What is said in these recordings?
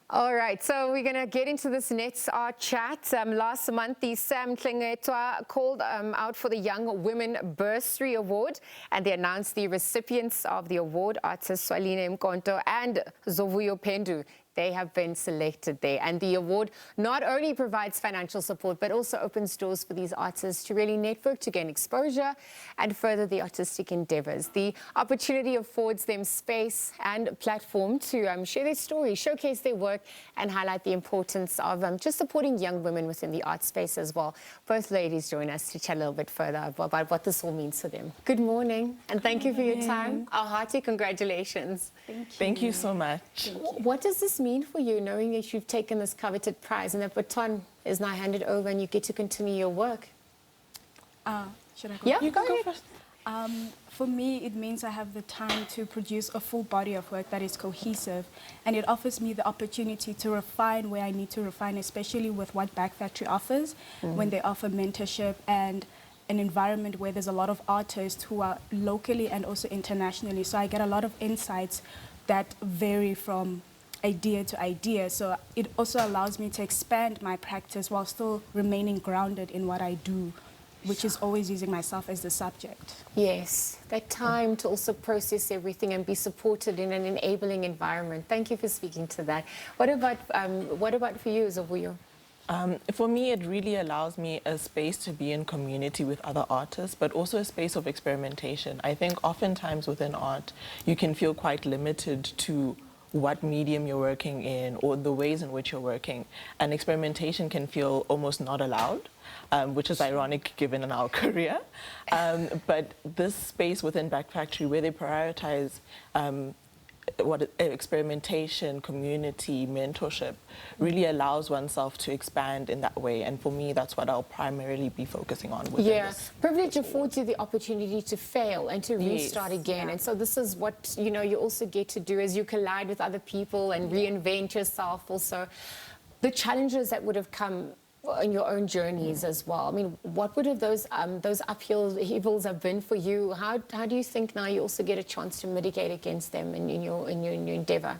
All right, so we're going to get into this next art chat. Last month, the Sam Nhlengethwa called out for the Young Womxn Bursary Award, and they announced the recipients of the award, artists Swaline, Mkhonto and Zovuyo Pendu. They have been selected there, and the award not only provides financial support but also opens doors for these artists to really network, to gain exposure and further the artistic endeavours. The opportunity affords them space and platform to share their story, showcase their work and highlight the importance of just supporting young women within the art space as well. Both ladies join us to chat a little bit further about what this all means for them. Good morning, and thank you for your time. Our hearty congratulations. Thank you so much. What does this mean for you, knowing that you've taken this coveted prize and the baton is now handed over and you get to continue your work? Should I go? Yeah, You can go first. For me, it means I have the time to produce a full body of work that is cohesive, and it offers me the opportunity to refine where I need to refine, especially with what Back Factory offers, when they offer mentorship and an environment where there's a lot of artists who are locally and also internationally. So I get a lot of insights that vary from idea to idea. So it also allows me to expand my practice while still remaining grounded in what I do, which is always using myself as the subject. Yes, that time to also process everything and be supported in an enabling environment. Thank you for speaking to that. What about for you, Zovuyo? For me, it really allows me a space to be in community with other artists, but also a space of experimentation. I think oftentimes within art, you can feel quite limited to what medium you're working in or the ways in which you're working. And experimentation can feel almost not allowed, which is ironic given in our career. But this space within Back Factory where they prioritize experimentation, community, mentorship, really allows oneself to expand in that way. And for me, that's what I'll primarily be focusing on within this. Privilege affords you the opportunity to fail and to restart again. And so this is what, you also get to do as you collide with other people and reinvent yourself also. The challenges that would have come in your own journeys as well. I mean, what would have those upheavals have been for you? How do you think now you also get a chance to mitigate against them in your endeavour?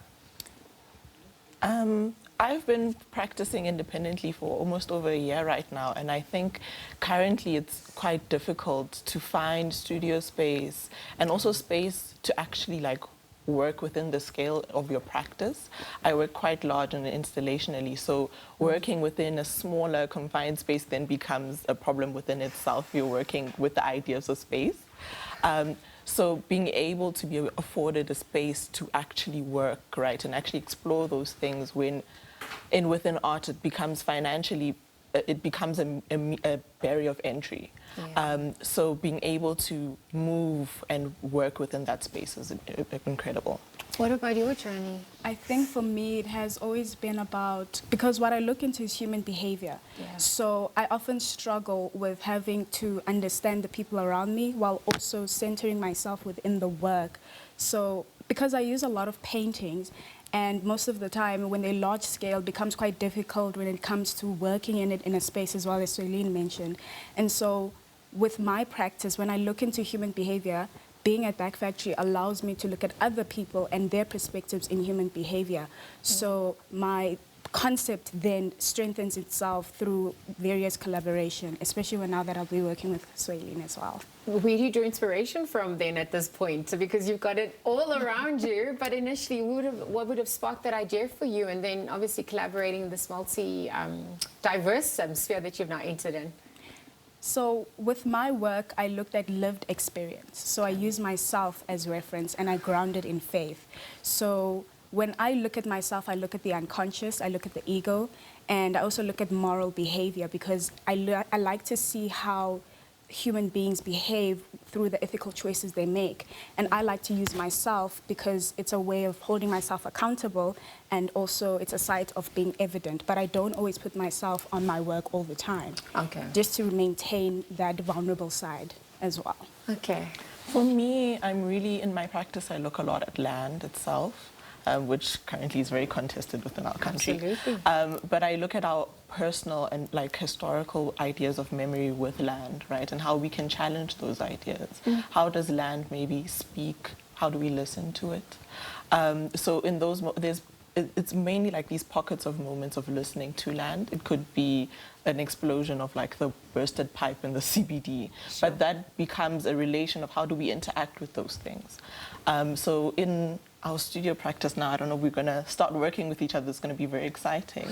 I've been practicing independently for almost over a year right now, and I think currently it's quite difficult to find studio space and also space to actually work within the scale of your practice. I work quite large and installationally, so working within a smaller confined space then becomes a problem within itself. You're working with the ideas of space. So being able to be afforded a space to actually work, right, and actually explore those things within art, it becomes financially, it becomes a barrier of entry. Yeah. So being able to move and work within that space is incredible. What about your journey? I think for me it has always been about, because what I look into is human behavior. Yeah. So I often struggle with having to understand the people around me while also centering myself within the work. So because I use a lot of paintings, and most of the time when they're large scale, it becomes quite difficult when it comes to working in it in a space, as well as Swaline mentioned. And so with my practice, when I look into human behavior, being at Back Factory allows me to look at other people and their perspectives in human behavior. So my concept then strengthens itself through various collaboration, especially now that I'll be working with Swaline as well. Where do you draw inspiration from then at this point? Because you've got it all around you, but initially what would have sparked that idea for you, and then obviously collaborating in this diverse sphere that you've now entered in? So with my work, I looked at lived experience. So I use myself as reference and I ground it in faith. So when I look at myself, I look at the unconscious, I look at the ego, and I also look at moral behavior, because I like to see how human beings behave through the ethical choices they make. And I like to use myself because it's a way of holding myself accountable, and also it's a site of being evident. But I don't always put myself on my work all the time. Okay. Just to maintain that vulnerable side as well. Okay. For me, in my practice, I look a lot at land itself. Which currently is very contested within our country. Absolutely. But I look at our personal and historical ideas of memory with land, right? And how we can challenge those ideas. How does land maybe speak? How do we listen to it? So in those, there's it's mainly like these pockets of moments of listening to land. It could be an explosion of like the bursted pipe in the CBD, but that becomes a relation of how do we interact with those things. So in our studio practice now, I don't know, we're going to start working with each other. It's going to be very exciting.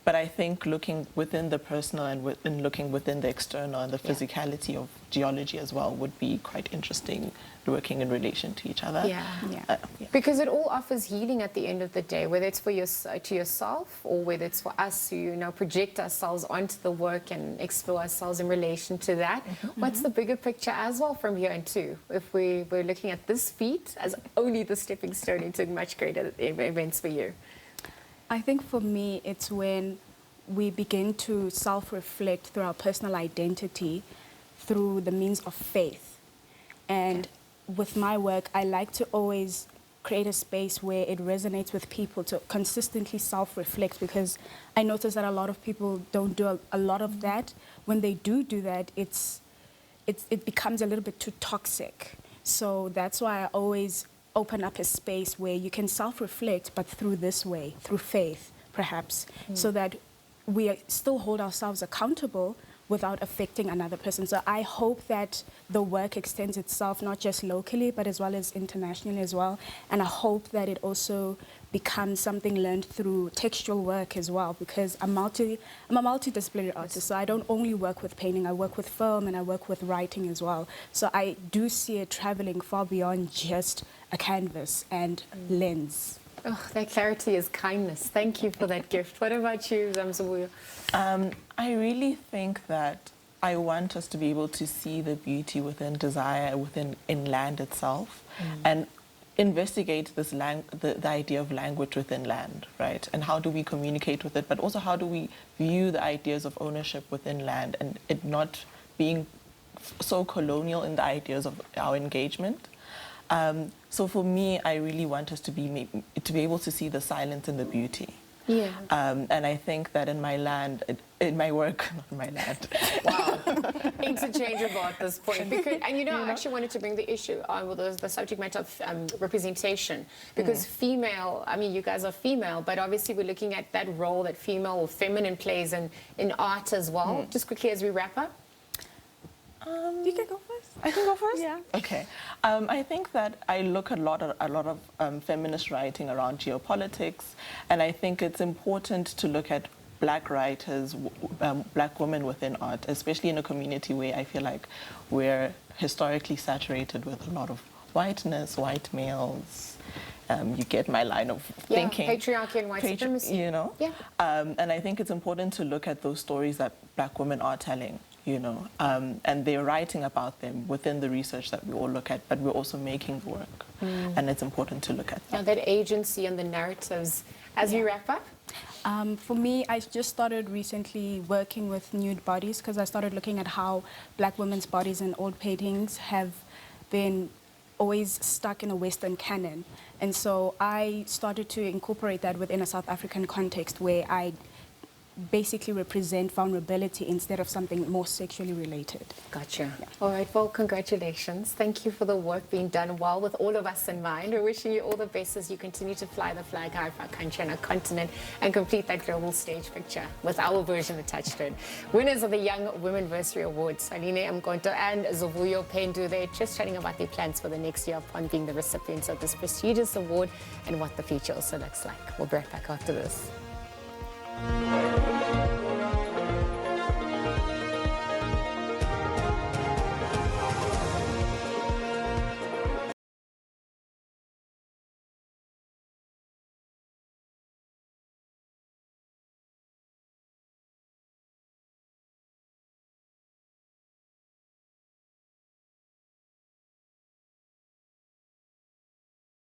But I think looking within the personal and looking within the external and the physicality of geology as well would be quite interesting, working in relation to each other. Yeah. Because it all offers healing at the end of the day, whether it's for to yourself or whether it's for us to, you know, project ourselves onto the work and explore ourselves in relation to that. What's the bigger picture as well from here on too? If we're looking at this feat as only the stepping stone into much greater events for you. I think for me, it's when we begin to self-reflect through our personal identity through the means of faith. And with my work, I like to always create a space where it resonates with people to consistently self-reflect, because I notice that a lot of people don't do a lot of that. When they do that, it becomes a little bit too toxic. So that's why I always open up a space where you can self-reflect, but through this way, through faith, perhaps, so that we still hold ourselves accountable without affecting another person. So I hope that the work extends itself not just locally, but as well as internationally as well. And I hope that it also becomes something learned through textual work as well, because I'm a multidisciplinary artist, so I don't only work with painting, I work with film and I work with writing as well. So I do see it traveling far beyond just a canvas and lens. Oh, that clarity is kindness. Thank you for that gift. What about you, Zovuyo? I really think that I want us to be able to see the beauty within desire, in land itself, and investigate this the idea of language within land, right? And how do we communicate with it, but also how do we view the ideas of ownership within land and it not being so colonial in the ideas of our engagement. So for me, I really want us to be able to see the silence and the beauty. Yeah. And I think that in my work, not in my land. Wow. Interchangeable at this point. Because, and you know, I actually wanted to bring the issue on with the subject matter of representation. Because female, I mean, you guys are female, but obviously we're looking at that role that female or feminine plays in art as well. Just quickly as we wrap up. You can go first. I can go first? Yeah. Okay. I think that I look at a lot of feminist writing around geopolitics, and I think it's important to look at Black writers, Black women within art, especially in a community where I feel like we're historically saturated with a lot of whiteness, white males. You get my line of thinking. Patriarchy and white supremacy. You know? Yeah. And I think it's important to look at those stories that Black women are telling. You know, and they're writing about them within the research that we all look at, but we're also making the work, and it's important to look at that. Now that agency and the narratives. As we wrap up? For me, I just started recently working with nude bodies, because I started looking at how Black women's bodies in old paintings have been always stuck in a Western canon. And so I started to incorporate that within a South African context where I basically represent vulnerability instead of something more sexually related. Gotcha. Yeah. All right, well, congratulations. Thank you for the work being done well with all of us in mind. We're wishing you all the best as you continue to fly the flag high for our country and our continent and complete that global stage picture with our version of Touchstone. Winners of the Young Womxn Bursary Award, Swaline, Mkhonto and Zovuyo Pendu, they're just chatting about their plans for the next year upon being the recipients of this prestigious award and what the future also looks like. We'll be right back after this.